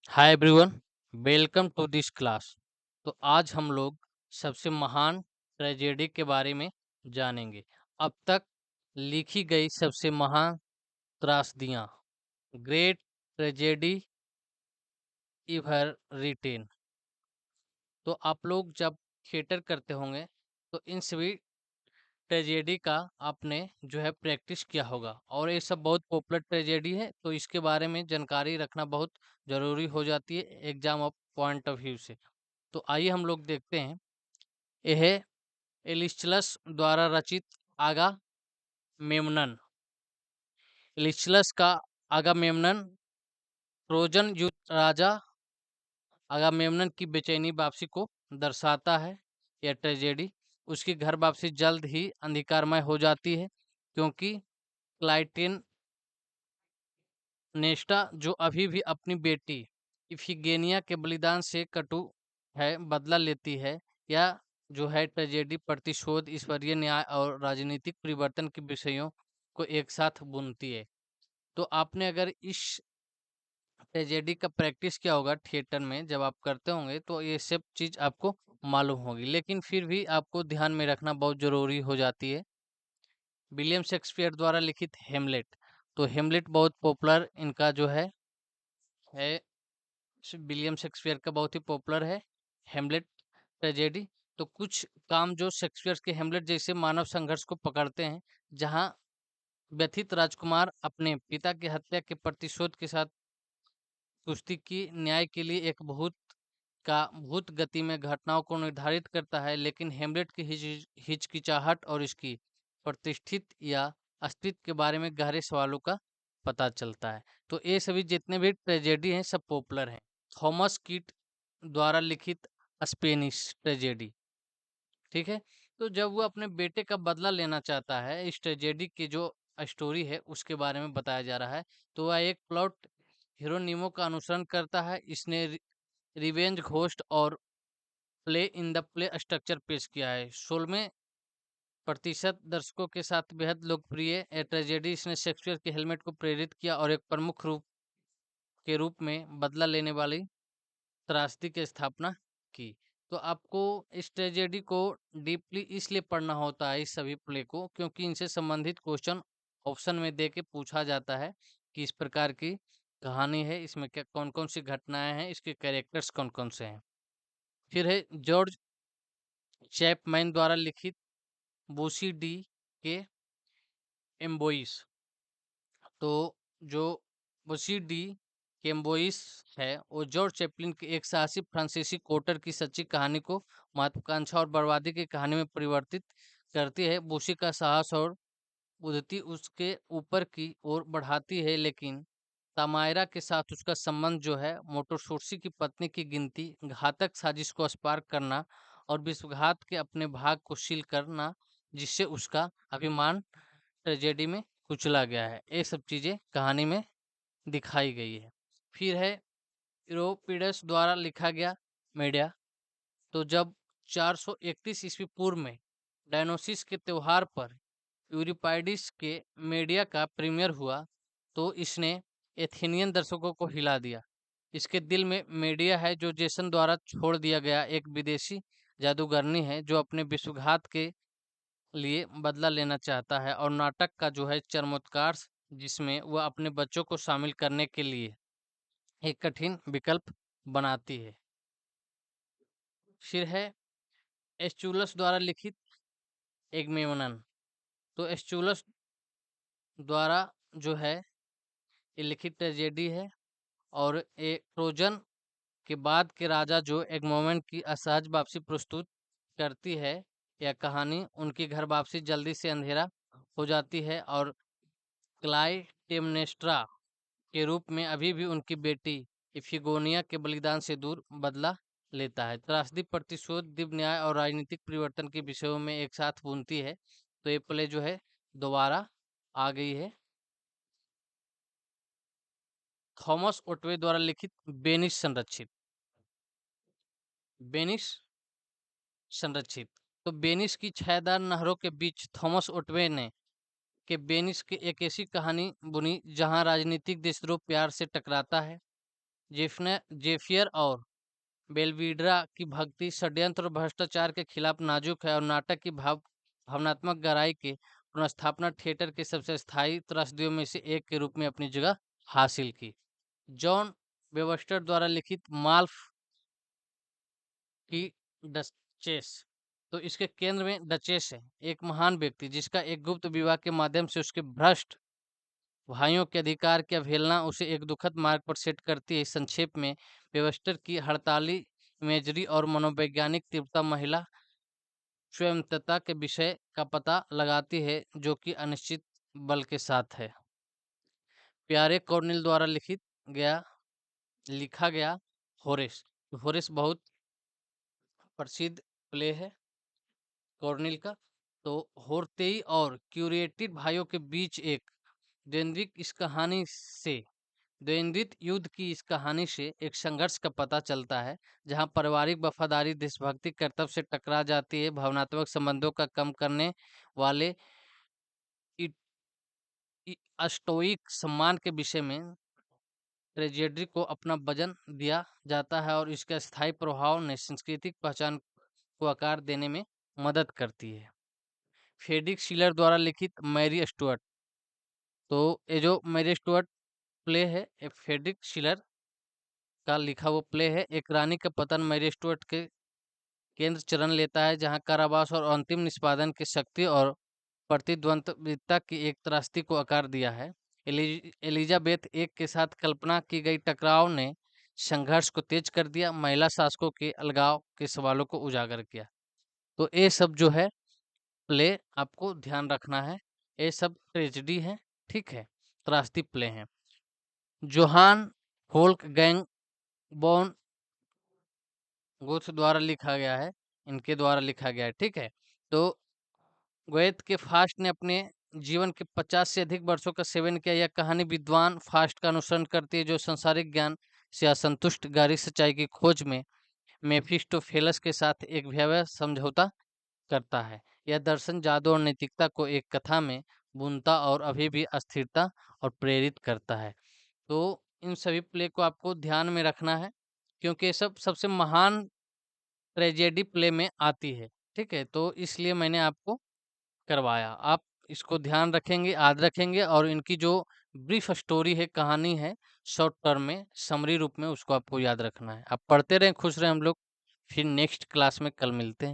Hi everyone, welcome to this class. तो आज हम लोग सबसे महान ट्रेजेडी के बारे में जानेंगे। अब तक लिखी गई सबसे महान त्रासदियाँ, ग्रेट ट्रेजेडी इवर रिटेन। तो आप लोग जब थिएटर करते होंगे तो इन सभी ट्रेजेडी का आपने जो है प्रैक्टिस किया होगा और ये सब बहुत पॉपुलर ट्रेजेडी है, तो इसके बारे में जानकारी रखना बहुत ज़रूरी हो जाती है exam of point of view से। तो आइए हम लोग देखते हैं। यह एलिस्टलस द्वारा रचित आगा मेमनन। एलिस्टलस का आगामेमनन ट्रोजन युद्ध राजा आगामेमनन की बेचैनी वापसी को दर्शाता है। यह ट्रेजेडी उसकी घर वापसी जल्द ही अंधकारमय हो जाती है, क्योंकि क्लाइटेन नेस्टा, जो अभी भी अपनी बेटी इफिगेनिया के बलिदान से कटु है, बदला लेती है। या जो है ट्रेजेडी प्रतिशोध, ईश्वरीय न्याय और राजनीतिक परिवर्तन के विषयों को एक साथ बुनती है। तो आपने अगर इस ट्रेजेडी का प्रैक्टिस किया होगा थिएटर में, जब आप करते होंगे तो ये सब चीज़ आपको मालूम होगी, लेकिन फिर भी आपको ध्यान में रखना बहुत ज़रूरी हो जाती है। विलियम शेक्सपियर द्वारा लिखित हेमलेट। तो हेमलेट बहुत पॉपुलर इनका जो है विलियम शेक्सपियर का बहुत ही पॉपुलर है हेमलेट ट्रेजेडी। तो कुछ काम जो शेक्सपियर के हेमलेट जैसे मानव संघर्ष को पकड़ते हैं, जहां व्यथित राजकुमार अपने पिता की हत्या के प्रतिशोध के साथ कुश्ती की न्याय के लिए एक भूत गति में घटनाओं को निर्धारित करता है, लेकिन हेमलेट की हिचकिचाहट और इसकी प्रतिष्ठित या अस्तित्व के बारे में गहरे सवालों का पता चलता है। तो ये सभी जितने भी ट्रेजेडी हैं सब पॉपुलर हैं। थॉमस कीट द्वारा लिखित स्पेनिश ट्रेजेडी, ठीक है। तो जब वो अपने बेटे का बदला लेना चाहता है, इस ट्रेजेडी की जो स्टोरी है उसके बारे में बताया जा रहा है। तो वह एक प्लॉट हीरोनिमो का अनुसरण करता है। इसने रिवेंज, घोस्ट और play in the play structure पेश किया है। 16% दर्शकों के साथ बेहद लोकप्रिय ट्रेजेडी, इसने शेक्सपियर के हेलमेट को प्रेरित किया और एक प्रमुख रूप के रूप में बदला लेने वाली त्रासदी की स्थापना की। तो आपको इस ट्रेजेडी को डीपली इसलिए पढ़ना होता है, इस सभी प्ले को, क्योंकि इनसे संबंधित क्वेश्चन ऑप्शन में दे के पूछा जाता है कि इस प्रकार की कहानी है, इसमें क्या कौन कौन सी घटनाएं हैं, इसके कैरेक्टर्स कौन कौन से हैं। फिर है जॉर्ज चैपमैन द्वारा लिखित बूसी डी के एम्बोइस। तो जो बूसी डी के एम्बोइस है, वो जॉर्ज चैपलिन के एक साहसी फ्रांसीसी कोटर की सच्ची कहानी को महत्वाकांक्षा और बर्बादी की कहानी में परिवर्तित करती है। बूसी का साहस और उद्धति उसके ऊपर की ओर बढ़ाती है, लेकिन तामायरा के साथ उसका संबंध जो है, मोटोसोर्सी की पत्नी की गिनती, घातक साजिश को अस्पार करना और विश्वघात के अपने भाग को सील करना, जिससे उसका अभिमान ट्रेजेडी में कुचला गया है। ये सब चीज़ें कहानी में दिखाई गई है। फिर है यूरोपिडस द्वारा लिखा गया मीडिया। तो जब 431 ईस्वी पूर्व में डायनोसिस के त्योहार पर यूरिपाइडिस के मीडिया का प्रीमियर हुआ, तो इसने एथेनियन दर्शकों को हिला दिया। इसके दिल में मीडिया है, जो जेसन द्वारा छोड़ दिया गया एक विदेशी जादूगरनी है, जो अपने विश्वघात के लिए बदला लेना चाहता है, और नाटक का जो है चरमोत्कर्ष, जिसमें वह अपने बच्चों को शामिल करने के लिए एक कठिन विकल्प बनाती है। फिर है एस्चुलस द्वारा लिखित एगमेमनन। तो एस्चुलस द्वारा जो है ये लिखित ट्रेजेडी है, और एक ट्रोजन के बाद के राजा जो एगमोमेंट की असहज वापसी प्रस्तुत करती है। यह कहानी उनकी घर वापसी जल्दी से अंधेरा हो जाती है, और क्लाइटेमनेस्ट्रा के रूप में अभी भी उनकी बेटी इफिगोनिया के बलिदान से दूर बदला लेता है। त्रासदी, प्रतिशोध, दिव्य न्याय और राजनीतिक परिवर्तन के विषयों में एक साथ बुनती है। तो ये प्ले जो है दोबारा आ गई है। थॉमस ओटवे द्वारा लिखित बेनिस संरक्षित। बेनिस संरक्षित। तो बेनिस की छायादार नहरों के बीच थॉमस ओटवे ने के बेनिस की एक ऐसी कहानी बुनी, जहां राजनीतिक देशद्रोह प्यार से टकराता है। जेफियर और बेलवीड्रा की भक्ति षड्यंत्र और भ्रष्टाचार के खिलाफ नाजुक है और नाटक की भावनात्मक गहराई के पुनर्स्थापना थिएटर के सबसे स्थायी त्रस्तियों में से एक के रूप में अपनी जगह हासिल की। जॉन बेवस्टर द्वारा लिखित माल्फ की डचेस, तो इसके केंद्र में डचेस है, एक महान व्यक्ति जिसका एक गुप्त विवाह के माध्यम से उसके भ्रष्ट भाइयों के अधिकार की अवहेलना उसे एक दुखद मार्ग पर सेट करती है। संक्षेप में, वेबस्टर की हड़ताली इमेजरी और मनोवैज्ञानिक तीव्रता महिला स्वयंतता के विषय का पता लगाती है जो कि अनिश्चित बल के साथ है। प्यारे कॉर्नेल द्वारा लिखा गया होरेस। होरेस बहुत प्रसिद्ध प्ले है कॉर्नेल का। तो होर्तेई और क्यूरेटेड भाइयों के बीच एक द्वंद्विक इस कहानी से द्वंद्वित युद्ध की इस कहानी से एक संघर्ष का पता चलता है जहां पारिवारिक वफादारी देशभक्ति कर्तव्य से टकरा जाती है। भावनात्मक संबंधों का कम करने वाले स्टोइक सम्मान के विषय में ट्रेजेडी को अपना वजन दिया जाता है और इसका स्थायी प्रभाव ने सांस्कृतिक पहचान को आकार देने में मदद करती है। फ्रेडरिक शिलर द्वारा लिखित मैरी स्टुअर्ट, तो ये जो मैरी स्टुअर्ट प्ले है ये फ्रेडरिक शिलर का लिखा वो प्ले है। एक रानी का पतन मैरी स्टुअर्ट के केंद्र चरण लेता है जहां कारावास और अंतिम निष्पादन की शक्ति और प्रतिद्वंद्विता की एक त्रासदी को आकार दिया है। एलिजाबेथ एक के साथ कल्पना की गई टकराव ने संघर्ष को तेज कर दिया, महिला शासकों के अलगाव के सवालों को उजागर किया। तो ये सब जो है प्ले आपको ध्यान रखना है, ये सब ट्रेजेडी है, ठीक है, त्रासदी प्ले हैं। जोहान फोल्क गैंग बॉन गोथ द्वारा लिखा गया है, इनके द्वारा लिखा गया है, ठीक है। तो गोएथ के फास्ट ने अपने जीवन के 50 से अधिक वर्षों का सेवन किया। यह कहानी विद्वान फास्ट का अनुसरण करती है जो संसारिक ज्ञान से असंतुष्ट गहरी सच्चाई की खोज में मेफिस्टोफेलस के साथ एक भयावह समझौता करता है। यह दर्शन, जादू और नैतिकता को एक कथा में बुनता और अभी भी अस्थिरता और प्रेरित करता है। तो इन सभी प्ले को आपको ध्यान में रखना है क्योंकि ये सब सबसे महान ट्रेजेडी प्ले में आती है, ठीक है। तो इसलिए मैंने आपको करवाया। आप इसको ध्यान रखेंगे, याद रखेंगे और इनकी जो ब्रीफ स्टोरी है, कहानी है, शॉर्ट टर्म में समरी रूप में उसको आपको याद रखना है। आप पढ़ते रहें, खुश रहें। हम लोग फिर नेक्स्ट क्लास में कल मिलते हैं।